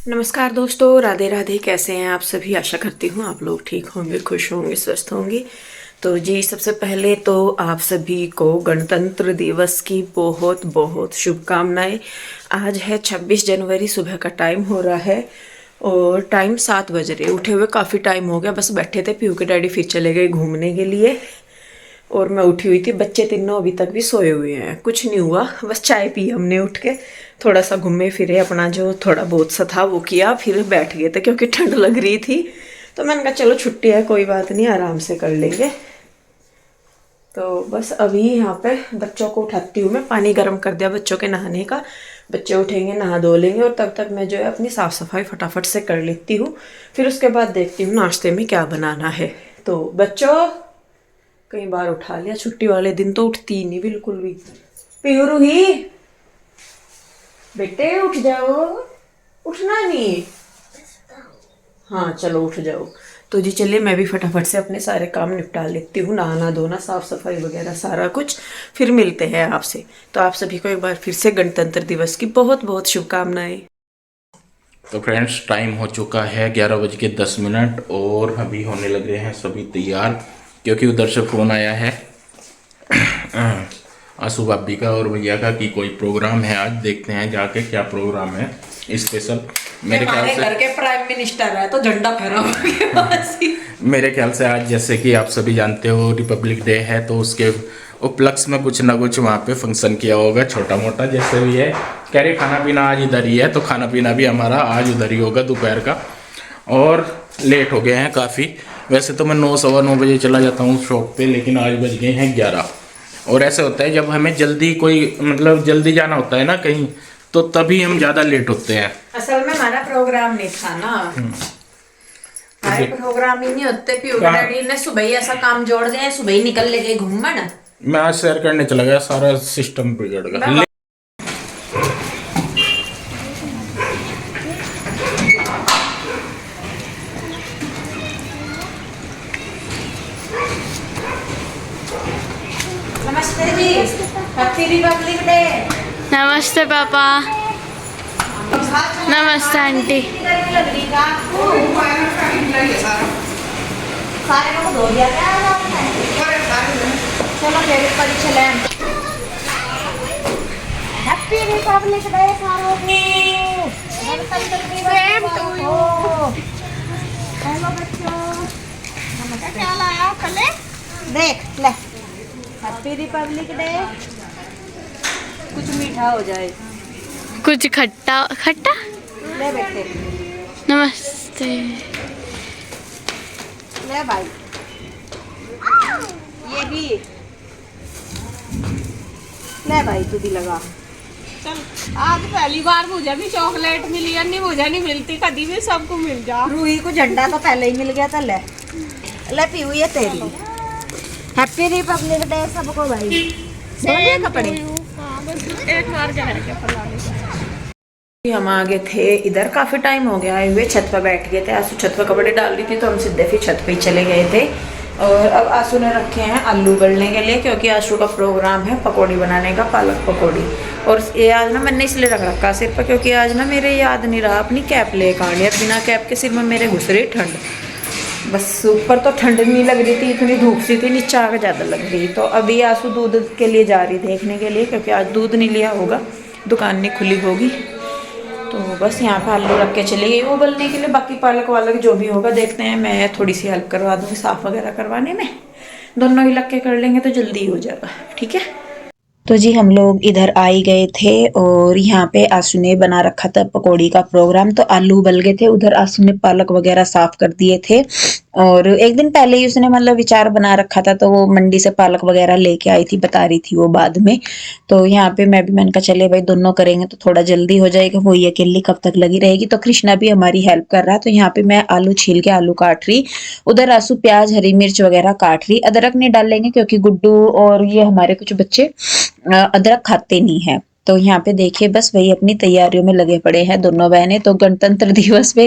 नमस्कार दोस्तों, राधे राधे। कैसे हैं आप सभी? आशा करती हूँ आप लोग ठीक होंगे, खुश होंगे, स्वस्थ होंगे। तो जी, सबसे पहले तो आप सभी को गणतंत्र दिवस की बहुत बहुत शुभकामनाएं। आज है 26 जनवरी, सुबह का टाइम हो रहा है और टाइम 7 बज रहे। उठे हुए काफ़ी टाइम हो गया, बस बैठे थे। पीयू के डैडी फिर चले गए घूमने के लिए और मैं उठी हुई थी। बच्चे तीनों अभी तक भी सोए हुए हैं, कुछ नहीं हुआ, बस चाय पी हमने उठ के। थोड़ा सा घूमे फिरे, अपना जो थोड़ा बहुत सा था वो किया, फिर बैठ गए थे क्योंकि ठंड लग रही थी। तो मैंने कहा चलो छुट्टी है, कोई बात नहीं, आराम से कर लेंगे। तो बस अभी यहाँ पे बच्चों को उठाती हूँ मैं। पानी गर्म कर दिया बच्चों के नहाने का। बच्चे उठेंगे, नहा धो लेंगे और तब तक मैं जो है अपनी साफ़ सफाई फटाफट से कर लेती हूँ। फिर उसके बाद देखती हूँ नाश्ते में क्या बनाना है। तो बच्चों, कई बार उठा लिया, छुट्टी वाले दिन तो उठती ही नहीं बिल्कुल भी। पीयू रूही, बेटे उठ जाओ, उठना नहीं। हाँ चलो उठ जाओ। तो जी चलिए, मैं भी फटाफट से अपने सारे काम निपटा लेती हूँ, नहाना धोना, साफ सफाई वगैरह सारा कुछ। फिर मिलते हैं आपसे। तो आप सभी को एक बार फिर से गणतंत्र दिवस की बहुत बहुत शुभकामनाएं। तो फ्रेंड्स, टाइम हो चुका है 11:10 और अभी होने लग रहे हैं सभी तैयार, क्योंकि उधर से फ़ोन आया है आंसू भाभी का और भैया का कि कोई प्रोग्राम है। आज देखते हैं जाके क्या प्रोग्राम है स्पेशल। मेरे ख्याल से घर के प्राइम मिनिस्टर है तो झंडा फहराओगे। मेरे ख्याल से आज, जैसे कि आप सभी जानते हो, रिपब्लिक डे है, तो उसके उपलक्ष्य में कुछ ना कुछ वहाँ पे फंक्शन किया होगा, छोटा मोटा जैसे भी है। कह रहे खाना पीना आज इधर ही है, तो खाना पीना भी हमारा आज उधर ही होगा दोपहर का। और लेट हो गए हैं काफ़ी। वैसे तो मैं 9 सवा 9 बजे चला जाता हूँ शॉप पे, लेकिन आज बज गए हैं 11। और ऐसे होता है जब हमें जल्दी कोई मतलब जल्दी जाना होता है ना कहीं, तो तभी हम ज़्यादा लेट होते हैं। असल में हमारा प्रोग्राम नहीं था ना, हमारे प्रोग्राम ही नहीं होते। पीयू डैडी ने सुबह ही ऐसा काम जोड़ दिया, सुबह ही निकल ले गए घूमन। मैं आज सैर करने चला गया, सारा सिस्टम बिगड़ गया। नमस्ते जी, हैप्पी रिपब्लिक डे। नमस्ते पापा। नमस्ते आंटी। सारे को धो दिया क्या आपने? चलो फिर ऊपर ही चले। हैप्पी रिपब्लिक डे सारों को। गणतंत्र दिवस को। हेलो बच्चों, क्या लाया पहले देख ले। Happy Republic day. कुछ मीठा हो जाए, कुछ खट्टा खट्टा। ले बेटे, नमस्ते। ले भाई, ये भी ले भाई, तू भी लगा। चल, आज पहली बार मुझे भी चॉकलेट मिली है, नहीं मुझे नहीं मिलती कभी भी, सबको मिल जा। रूही को झंडा तो पहले ही मिल गया था। ले ले पीयू, ये तेरी। हैप्पी रिपब्लिक डे सबको भाई। सोने कपड़े एक बार क्या है क्या फलाने। हम आ गए थे इधर, काफी टाइम हो गया आए हुए। छत पर बैठ गए थे, आंसू छत पर कपड़े डाल रही थी तो हम सीधे फिर छत पे ही चले गए थे। और अब आंसू ने रखे हैं आलू उबलने के लिए, क्योंकि आंसू का प्रोग्राम है पकौड़ी बनाने का, पालक पकौड़ी। और ये आज ना मैंने इसलिए रख रखा सिर पर, क्योंकि आज ना मेरे याद नहीं रहा अपनी कैप ले आनी है। बिना कैप के सिर में मेरे घुस रही ठंड। बस ऊपर तो ठंड नहीं लग रही थी, इतनी धूप सी थी, नीचे आकर ज़्यादा लग रही। तो अभी आंसू दूध के लिए जा रही देखने के लिए, क्योंकि आज दूध नहीं लिया होगा, दुकान नहीं खुली होगी। तो बस यहाँ पे आलू रख के चली गई उबलने के लिए। बाकी पालक वालक जो भी होगा देखते हैं, मैं थोड़ी सी हेल्प करवा दूँगी साफ़ वगैरह करवाने में। दोनों ही लग के कर लेंगे तो जल्दी हो जाएगा, ठीक है। तो जी हम लोग इधर आ ही गए थे और यहाँ पे आशु ने बना रखा था पकौड़ी का प्रोग्राम। तो आलू उबल गए थे, उधर आशु ने पालक वगैरह साफ कर दिए थे। और एक दिन पहले ही उसने मतलब विचार बना रखा था, तो वो मंडी से पालक वगैरह लेके आई थी, बता रही थी वो बाद में। तो यहाँ पे मैंने कहा चले भाई दोनों करेंगे तो थोड़ा जल्दी हो जाएगा, वो ये अकेली कब तक लगी रहेगी। तो कृष्णा भी हमारी हेल्प कर रहा है। तो यहाँ पे मैं आलू छील के आलू काट रही, उधर आशु प्याज हरी मिर्च वगैरह काट रही। अदरक नहीं डालेंगे क्योंकि गुड्डू और ये हमारे कुछ बच्चे अदरक खाते नहीं है। तो यहाँ पे देखिए बस वही अपनी तैयारियों में लगे पड़े हैं दोनों बहनें। तो गणतंत्र दिवस पे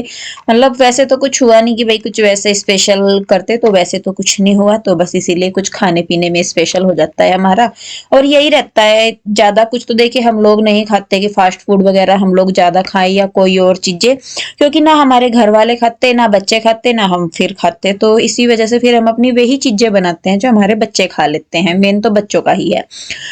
मतलब वैसे तो कुछ हुआ नहीं कि भाई कुछ वैसे स्पेशल करते, तो वैसे तो कुछ नहीं हुआ, तो बस इसीलिए कुछ खाने पीने में स्पेशल हो जाता है हमारा। और यही रहता है, ज्यादा कुछ तो देखिए हम लोग नहीं खाते कि फास्ट फूड वगैरह हम लोग ज्यादा खाएं या कोई और चीजें, क्योंकि ना हमारे घर वाले खाते, ना बच्चे खाते, ना हम फिर खाते। तो इसी वजह से फिर हम अपनी वही चीजें बनाते हैं जो हमारे बच्चे खा लेते हैं, मेन तो बच्चों का ही है।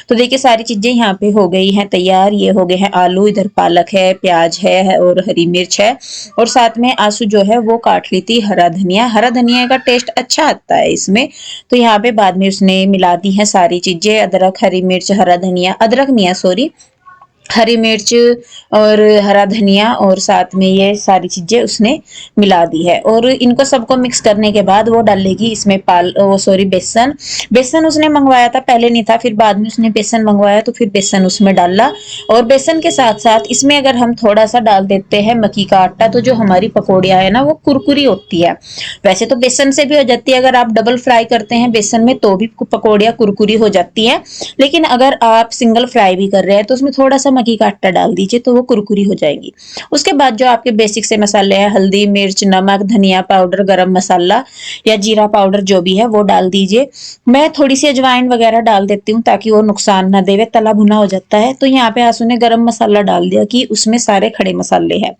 तो देखिए सारी चीजें यहाँ पे हो गई हैं तैयार। ये हो गए हैं आलू, इधर पालक है, प्याज है और हरी मिर्च है, और साथ में आंसू जो है वो काट ली थी हरा धनिया। हरा धनिया का टेस्ट अच्छा आता है इसमें। तो यहाँ पे बाद में उसने मिला दी है सारी चीजें, अदरक, हरी मिर्च, हरा धनिया, अदरक नहीं है सॉरी, हरी मिर्च और हरा धनिया, और साथ में ये सारी चीजें उसने मिला दी है। और इनको सबको मिक्स करने के बाद वो डालेगी इसमें बेसन। बेसन उसने मंगवाया था, पहले नहीं था, फिर बाद में उसने बेसन मंगवाया तो फिर बेसन उसमें डाला। और बेसन के साथ साथ इसमें अगर हम थोड़ा सा डाल देते हैं मक्की का आटा, तो जो हमारी पकौड़ियाँ है ना वो कुरकुरी होती है। वैसे तो बेसन से भी हो जाती है, अगर आप डबल फ्राई करते हैं बेसन में तो भी पकौड़ियाँ कुरकुरी हो जाती है, लेकिन अगर आप सिंगल फ्राई भी कर रहे हैं तो उसमें थोड़ा सा मक्की का आटा डाल दीजिए तो वो कुरकुरी हो जाएगी। उसके बाद जो आपके बेसिक से मसाले हैं, हल्दी, मिर्च, नमक, धनिया पाउडर, गरम मसाला या जीरा पाउडर जो भी है वो डाल दीजिए। मैं थोड़ी सी अजवाइन वगैरह डाल देती हूँ ताकि वो नुकसान ना देवे, तला भुना हो जाता है। तो यहाँ पे आंसू ने गरम मसाला डाल दिया कि उसमें सारे खड़े मसाले हैं।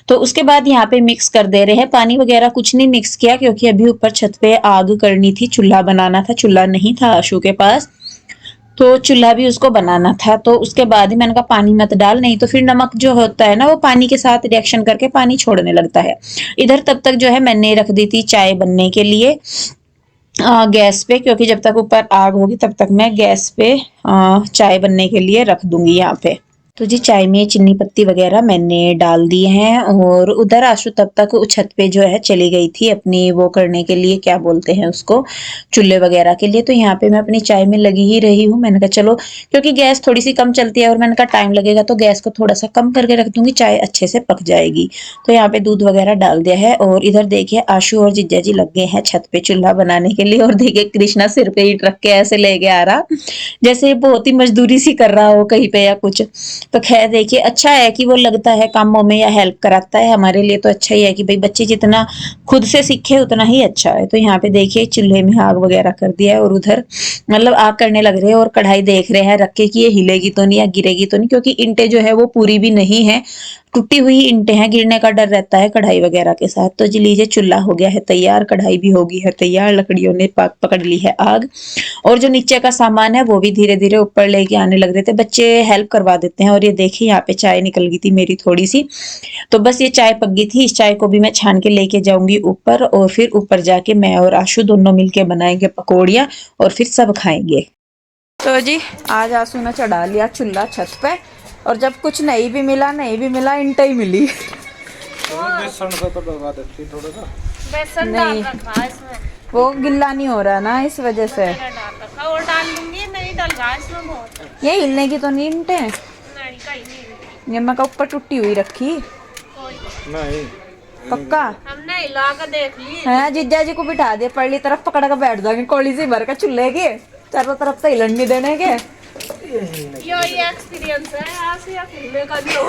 तो उसके बाद यहाँ पे मिक्स कर दे रहे हैं, पानी वगैरह कुछ नहीं मिक्स किया क्योंकि अभी ऊपर छत पे आग करनी थी, चूल्हा बनाना था, चूल्हा नहीं था आशु के पास, तो चूल्हा भी उसको बनाना था। तो उसके बाद ही मैंने कहा पानी मत डाल, नहीं तो फिर नमक जो होता है ना वो पानी के साथ रिएक्शन करके पानी छोड़ने लगता है। इधर तब तक जो है मैंने रख दी थी चाय बनने के लिए गैस पे, क्योंकि जब तक ऊपर आग होगी तब तक मैं गैस पे चाय बनने के लिए रख दूंगी यहाँ पे। तो जी चाय में चीनी पत्ती वगैरह मैंने डाल दिए हैं। और उधर आशु तब तक छत पे जो है चली गई थी अपनी वो करने के लिए, क्या बोलते हैं उसको, चूल्हे वगैरह के लिए। तो यहाँ पे मैं अपनी चाय में लगी ही रही हूँ। मैंने कहा चलो, क्योंकि गैस थोड़ी सी कम चलती है और मैंने कहा टाइम लगेगा तो गैस को थोड़ा सा कम करके रख दूंगी, चाय अच्छे से पक जाएगी। तो यहाँ पे दूध वगैरह डाल दिया है। और इधर देखिए आशु और जीजा जी लग गए हैं छत पे चूल्हा बनाने के लिए। और देखिए कृष्णा सिर पे ईंट रख के ऐसे लेके आ रहा जैसे बहुत ही मजदूरी सी कर रहा हो कहीं पे या कुछ। तो खैर देखिए अच्छा है कि वो लगता है कामों में या हेल्प कराता है, हमारे लिए तो अच्छा ही है कि भाई बच्चे जितना खुद से सीखे उतना ही अच्छा है। तो यहाँ पे देखिए चूल्हे में आग वगैरह कर दिया है, और उधर मतलब आग करने लग रहे हैं और कढ़ाई देख रहे हैं रख के कि ये हिलेगी तो नहीं या गिरेगी तो नहीं, क्योंकि ईंटें जो है वो पूरी भी नहीं है, टूटी हुई ईंटें हैं, गिरने का डर रहता है कढ़ाई वगैरह के साथ। तो जी लीजिए चूल्हा हो गया है तैयार, कढ़ाई भी होगी है तैयार, लकड़ियों ने पकड़ ली है आग। और जो नीचे का सामान है वो भी धीरे धीरे ऊपर लेके आने लग रहे थे, बच्चे हेल्प करवा देते हैं। और ये देखिए यहाँ पे चाय निकल गई थी मेरी थोड़ी सी, तो बस ये चाय पक गई थी, इस चाय को भी मैं छान के लेके जाऊंगी ऊपर, और फिर ऊपर जाके मैं और आशु दोनों मिलके बनाएंगे पकौड़ियाँ और फिर सब खाएंगे। तो जी आज आशु ने चढ़ा लिया चूल्हा छत पे, और जब कुछ नहीं भी मिला ईंटें ही मिली। बेसन से तो डलवा देती थोड़ा सा, बेसन डाल रखा है इसमें, वो गिल्ला नहीं हो रहा ना इस वजह से। मैंने डाल रखा और डाल लूंगी, नहीं डल रहा इसमें बहुत। ये हिलने की तो नहीं ईंटें, नहीं कहीं नहीं ये मैं का ऊपर टूटी हुई रखी नहीं पक्का हमने हिला कर देख ली है। जीजा जी को बिठा दिया, पहली तरफ पकड़ कर बैठ जाएंगे कोली से भर का चूल्हे के, चारों तरफ से हिलन नहीं देने के। ये एक्सपीरियंस है ऐसे या खुलने का भी हो।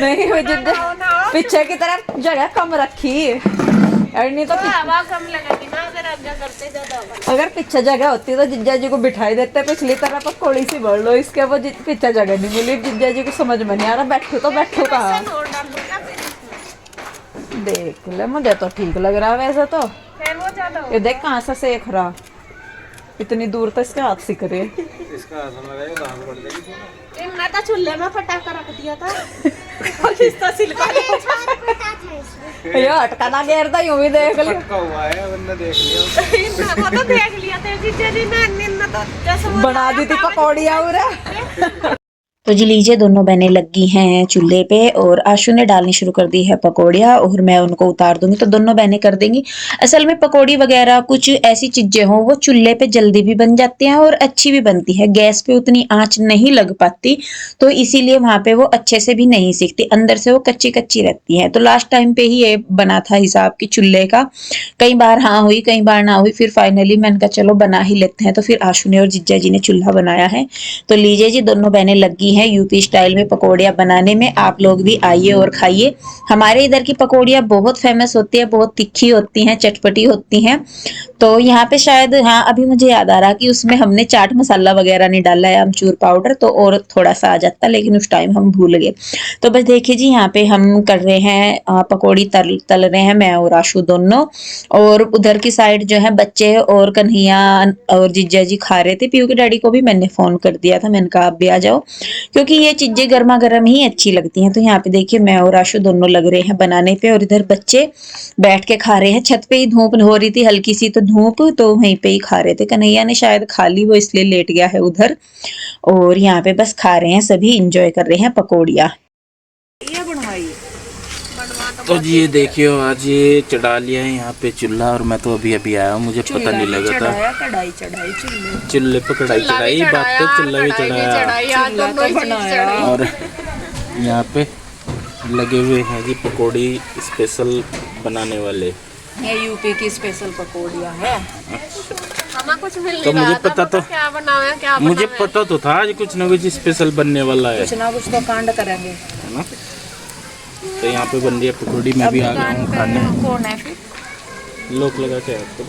नहीं वो जीजा पीछे की तरफ जगह कम रखी, और नहीं तो हवा कम लगेगी ना अगर आगे करते ज्यादा होगा। अगर पीछे जगह होती तो जीजा जी को बिठाई देते पिछली तरफ, कोली सी भर लो, इसके वो पीछे जगह नहीं मिली। जीजा जी को समझ में नहीं आ रहा बैठो तो बैठो कहाँ। बेसन और डाल दूंगा फिर इसमें। देख ले, मुझे तो ठीक लग रहा है वैसे तो। फिर वो ज्यादा हो ये देख कहाँ से सेक रहा, इतनी दूर तो इसके हाथ सिक रहे। इसका असर लगाएगा दाग पड़ जाएगी। मैं तो चूल्हे में पटाखा रख दिया था और इसका सिलका ये अटका ना घेरता यूं भी देख लिया, पटका हुआ है वरना देख लिया। वो तो देख लिया था जीजा जी ने तो जैसे बना दी थी पकौड़ियाँ उरे। तो जी लीजिए दोनों बहनें लगी हैं चूल्हे पे, और आशु ने डालनी शुरू कर दी है पकौड़ियाँ, और मैं उनको उतार दूंगी तो दोनों बहनें कर देंगी। असल में पकौड़ी वगैरह कुछ ऐसी चीजें हों वो चूल्हे पे जल्दी भी बन जाती हैं और अच्छी भी बनती है, गैस पे उतनी आंच नहीं लग पाती, तो इसीलिए वहां पे वो अच्छे से भी नहीं सीखती, अंदर से वो कच्ची कच्ची रहती है। तो लास्ट टाइम पे ही ये बना था हिसाब की चूल्हे का, कई बार हाँ हुई कई बार ना हुई, फिर फाइनली मैंने कहा चलो बना ही लेते हैं। तो फिर आशु ने और जीजा जी ने चूल्हा बनाया है। तो लीजिए जी दोनों बहनें लगी हैं यूपी स्टाइल में पकौड़ियाँ बनाने में। आप लोग भी आइए और खाइए। हमारे इधर की पकौड़ियाँ बहुत फेमस होती है, बहुत तीखी होती हैं, चटपटी होती हैं। तो यहाँ पे शायद, हाँ अभी मुझे याद आ रहा कि उसमें हमने चाट मसाला वगैरह नहीं डाला है, अमचूर पाउडर, तो और थोड़ा सा आ जाता, लेकिन उस टाइम हम भूल गए। तो बस देखिए जी, यहाँ पे हम कर रहे हैं पकौड़ी तल रहे हैं, मैं और आशु दोनों। और उधर की साइड जो है बच्चे और कन्हैया और जीजा जी खा रहे थे। पीयू के डैडी को भी मैंने फोन कर दिया था, मैंने कहा आप भी आ जाओ, क्योंकि ये चीजें गर्मा गर्म ही अच्छी लगती हैं। तो यहाँ पे देखिए मैं और आशु दोनों लग रहे हैं बनाने पे, और इधर बच्चे बैठ के खा रहे हैं। छत पे ही धूप हो रही थी हल्की सी, तो धूप, तो वहीं पे ही खा रहे थे। कन्हैया ने शायद खा ली, वो इसलिए लेट गया है उधर। और यहाँ पे बस खा रहे हैं, सभी इंजॉय कर रहे हैं पकौड़ियाँ। तो जी ये देखिए, आज ये चढ़ा लिया है यहाँ पे चूल्हा, और मैं तो अभी अभी आया हूँ, मुझे पता नहीं लगा था। कढ़ाई चढ़ाई चूल्हे पे कढ़ाई चढ़ाई, बात तो चूल्हा भी चढ़ाया, और यहाँ पे लगे हुए हैं जी पकौड़ी स्पेशल बनाने वाले। ये यूपी की स्पेशल पकौड़ियाँ है। हमें कुछ मिल तो नहीं मुझे रहा था, पता तो क्या बनाया क्या मुझे पता तो था आज कुछ ना कुछ स्पेशल बनने वाला है, कुछ ना कुछ तो कांड करेंगे, है ना। तो यहाँ पे बन रही है पकौड़ी, मैं भी आ गया हूँ खाने। कौन है फिर? लोग लगा के आपको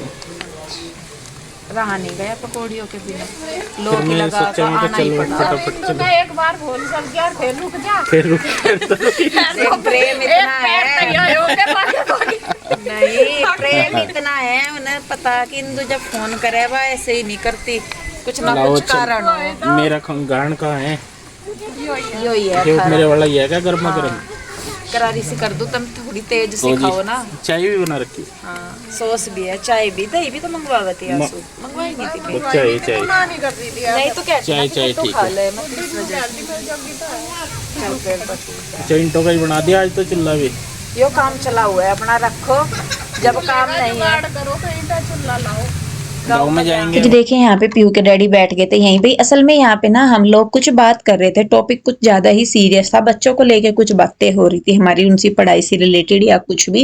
रहा नहीं गया पकौड़ियों के बिना, फिर लोग मैं लगा सोचा तो मैं आना ही चलो पड़ा। फटाफट तो चलो, एक बार भूल चल गया, फिर रुक जा, फिर रुक प्रेम एक इतना पैर है, तैयार होके बाकी नहीं प्रेम इतना है, उन्हें पता कि इंदु जब फोन करे वह ऐसे ही नहीं करती, कुछ ना लाओ कुछ चल। कारण हो। मेरा गान कहाँ है? यो ही है ये खाना। मेरे वाला ही है क्या गर्मा गर्म? करारी से कर दो, तुम थोड़ी तेज से तो जी, खाओ ना। चाय भी बना रखी, हाँ सॉस भी है, चाय भी, दही भी तो मंगवा थी आंसू, मंगवाई नहीं थी फिर। चाय चाय नहीं कर दी थी। नहीं तो क्या चाय चाय तो ठीक खा है। ले, मतलब इस वजह से। चल फिर बस। अच्छा ईंटों का ही बना दिया आज तो चूल्हा भी। यो काम चला हुआ है अपना, रखो, जब काम नहीं है जुगाड़ करो, कहीं पे चुल्ला लाओ। गाँव में जाएंगे। तो देखिए यहाँ पे पीयू के डैडी बैठ गए थे यहीं पे। असल में यहाँ पे ना हम लोग कुछ बात कर रहे थे, टॉपिक कुछ ज्यादा ही सीरियस था, बच्चों को लेके कुछ बातें हो रही थी हमारी, उनकी पढ़ाई से रिलेटेड या कुछ भी,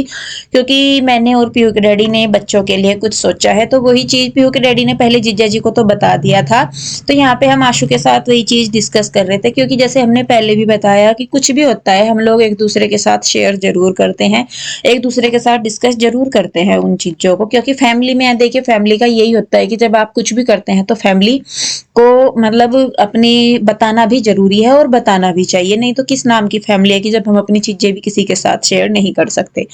क्योंकि मैंने और पीयू के डैडी ने बच्चों के लिए कुछ सोचा है। तो वही चीज पीयू के डैडी ने पहले जीजा जी को तो बता दिया था। तो यहाँ पे हम आशु के साथ वही चीज डिस्कस कर रहे थे, क्योंकि जैसे हमने पहले भी बताया कि कुछ भी होता है हम लोग एक दूसरे के साथ शेयर जरूर करते हैं, एक दूसरे के साथ डिस्कस जरूर करते हैं उन चीजों को, क्योंकि फैमिली में देखिए फैमिली का यही होता है कि जब आप कुछ भी करते हैं तो फैमिली को मतलब अपनी बताना भी जरूरी है और बताना भी चाहिए, नहीं तो किस नाम की फैमिली है कि जब हम अपनी चीजें भी किसी के साथ शेयर नहीं कर सकते।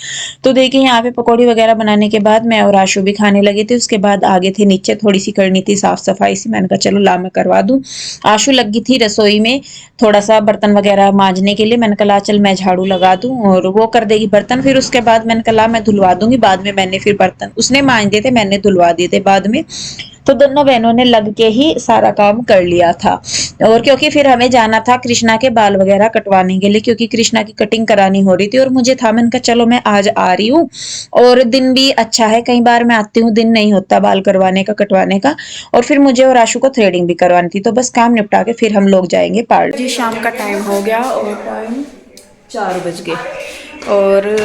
तो देखिए यहाँ पे पकौड़ी वगैरह बनाने के बाद मैं और आशु भी खाने लगे थे। उसके बाद आगे थे नीचे, थोड़ी सी करनी थी साफ सफाई सी, मैंने कहा चलो ला मैं करवा दूं। आशु लगी थी रसोई में थोड़ा सा बर्तन वगैरह मांजने के लिए, मैंने कहा चल मैं झाड़ू लगा दूं और वो कर देगी बर्तन। फिर उसके बाद मैंने कहा मैं धुलवा दूंगी, बाद में मैंने फिर बर्तन उसने मांज दिए थे, मैंने धुलवा दिए थे बाद में। तो दोनों बहनों ने लग के ही सारा काम कर लिया था। और क्योंकि फिर हमें जाना था कृष्णा के बाल वगैरह कटवाने के लिए, क्योंकि कृष्णा की कटिंग करानी हो रही थी और मुझे था, मैंने कहा चलो मैं आज आ रही हूँ और दिन भी अच्छा है, कई बार मैं आती हूँ दिन नहीं होता बाल करवाने का कटवाने का, और फिर मुझे और आशु को थ्रेडिंग भी करवानी थी। तो बस काम निपटा के फिर हम लोग जाएंगे पार्लर। जी शाम का टाइम हो गया और टाइम 4 बज गए और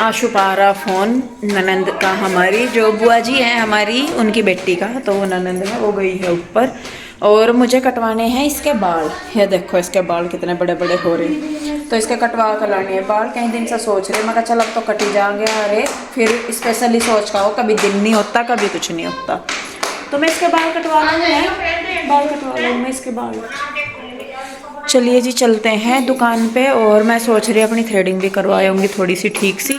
आशु पा रहा फोन ननंद का, हमारी जो बुआ जी हैं हमारी उनकी बेटी का, तो वो ननंद है वो गई है ऊपर और मुझे कटवाने हैं इसके बाल। ये देखो इसके बाल कितने बड़े बड़े हो रहे हैं, तो इसके कटवा कर लाने हैं बाल। कई दिन से सोच रहे, मैं कहा चल अब तो कटी जाएंगे, अरे फिर स्पेशली सोच का हो, कभी दिन नहीं होता कभी कुछ नहीं होता, तो मैं इसके बाल कटवा लूँगी, बाल कटवा लूँगी मैं इसके बाल। चलिए जी चलते हैं दुकान पे, और मैं सोच रही अपनी थ्रेडिंग भी करवाऊंगी थोड़ी सी ठीक सी,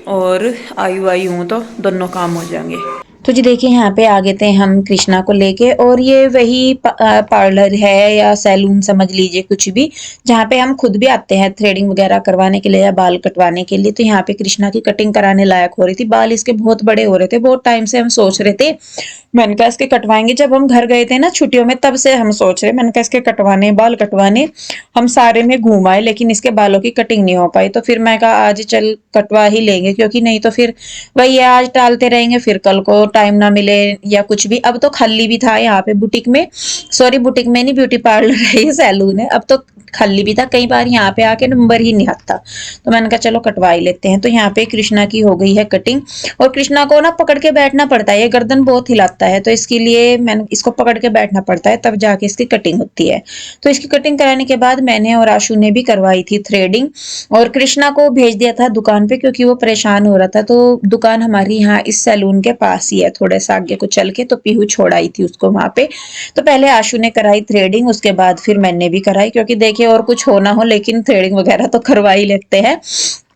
और आई हूँ तो दोनों काम हो जाएंगे। तो जी देखिए यहाँ पे आ गए थे हम कृष्णा को लेके, और ये वही पार्लर है या सैलून समझ लीजिए कुछ भी, जहाँ पे हम खुद भी आते हैं थ्रेडिंग वगैरह करवाने के लिए या बाल कटवाने के लिए। तो यहाँ पे कृष्णा की कटिंग कराने लायक हो रही थी, बाल इसके बहुत बड़े हो रहे थे, बहुत टाइम से हम सोच रहे थे, मैंने कहा इसके कटवाएंगे। जब हम घर गए थे ना छुट्टियों में तब से हम सोच रहे, मैंने कहा इसके कटवाने बाल कटवाने, हम सारे में घूम आए लेकिन इसके बालों की कटिंग नहीं हो पाई। तो फिर मैं कहा आज चल कटवा ही लेंगे, क्योंकि नहीं तो फिर वही आज टालते रहेंगे, फिर कल को टाइम ना मिले या कुछ भी। अब तो खाली भी था यहाँ पे बुटीक में, सॉरी बुटीक में नहीं ब्यूटी पार्लर है ये सैलून है, अब तो खाली भी था, कई बार यहाँ पे आके नंबर ही नहीं आता, तो मैंने कहा चलो कटवा ही लेते हैं। तो यहाँ पे कृष्णा की हो गई है कटिंग, और कृष्णा को ना पकड़ के बैठना पड़ता है, ये गर्दन बहुत हिलाता है, तो इसके लिए मैंने इसको पकड़ के बैठना पड़ता है, तब जाके इसकी कटिंग होती है। तो इसकी कटिंग कराने के बाद मैंने और आशु ने भी करवाई थी थ्रेडिंग, और कृष्णा को भेज दिया था दुकान पे क्योंकि वो परेशान हो रहा था। तो दुकान हमारी यहाँ इस सैलून के पास ही है, थोड़े सा आगे को चल के, तो पीहू छोड़ आई थी उसको वहां पे। तो पहले आशु ने कराई थ्रेडिंग, उसके बाद फिर मैंने भी कराई, क्योंकि देखिए और कुछ हो ना हो लेकिन थ्रेडिंग वगैरह तो करवा ही लेते हैं।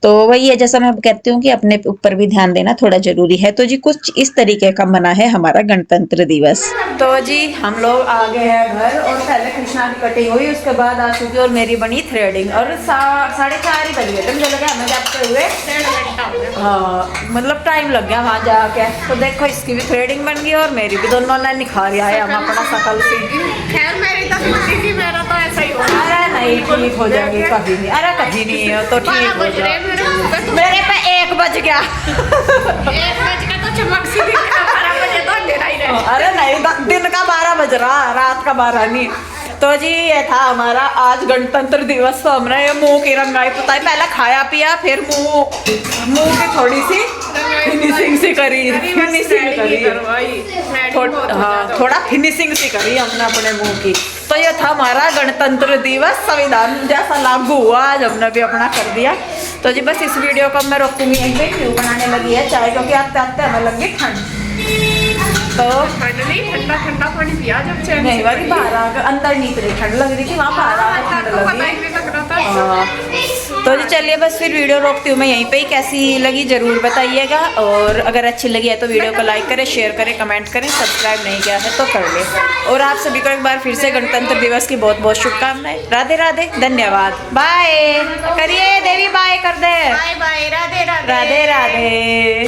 तो वही है, जैसा मैं कहती हूँ कि अपने ऊपर भी ध्यान देना थोड़ा जरूरी है। तो जी कुछ इस तरीके का बना है हमारा गणतंत्र दिवस। तो जी हम लोग आ गए हैं घर, और पहले कृष्णा की कटिंग हुई, उसके बाद आशु की और मेरी बनी थ्रेडिंग, और 4:30 ही बज गए थे मुझे लगा हमें जाते हुए। हाँ मतलब टाइम लग गया वहाँ जाके। तो देखो इसकी भी थ्रेडिंग बन गई और मेरी भी, दोनों ने निखार आया हम अपना शकल से। खैर मेरी तो खुशी थी, मेरा तो ऐसा ही हो रहा है। अरे नहीं ठीक हो जाएगी, कभी नहीं, अरे कभी नहीं है तो ठीक हो जाएगी। मेरे पे 1 बज गया। 1 बज का तो चमक सी थी, 12 बजे तो अंधेरा ही रहा। अरे नहीं, दिन का 12 बज रहा, रात का 12 नहीं। तो जी ये था हमारा आज गणतंत्र दिवस। तो हमने ये मुंह की रंगाई पुताई पहले खाया पिया, फिर मुंह की थोड़ी सी फिनिशिंग सी करी, फिनिशिंग करी, थोड़ा फिनिशिंग सी करी हमने अपने मुंह की। तो ये था हमारा गणतंत्र दिवस, संविधान जैसा लागू हुआ आज हमने भी अपना कर दिया। तो जी बस इस वीडियो को मैं रोकूंगी यहीं पे, क्यों बनाने लगी है चाय, क्योंकि आते आते हमें लगी ठंड। तो ठंड नहीं, ठंडा ठंडा पानी पिया जब चैन नहीं वाली बाहर आकर अंदर नहीं इतनी ठंड लग रही थी, वहाँ बाहर आकर ठंड लगी। हाँ तो जी चलिए बस फिर वीडियो रोकती हूँ मैं यहीं पे ही। कैसी लगी जरूर बताइएगा, और अगर अच्छी लगी है तो वीडियो को लाइक करें, शेयर करें, कमेंट करें, सब्सक्राइब नहीं किया है तो कर ले। और आप सभी को एक बार फिर से गणतंत्र दिवस की बहुत बहुत शुभकामनाएं। राधे राधे, धन्यवाद, बाय करिए देवी, बाय कर दे, बाय बाय, राधे राधे, राधे राधे।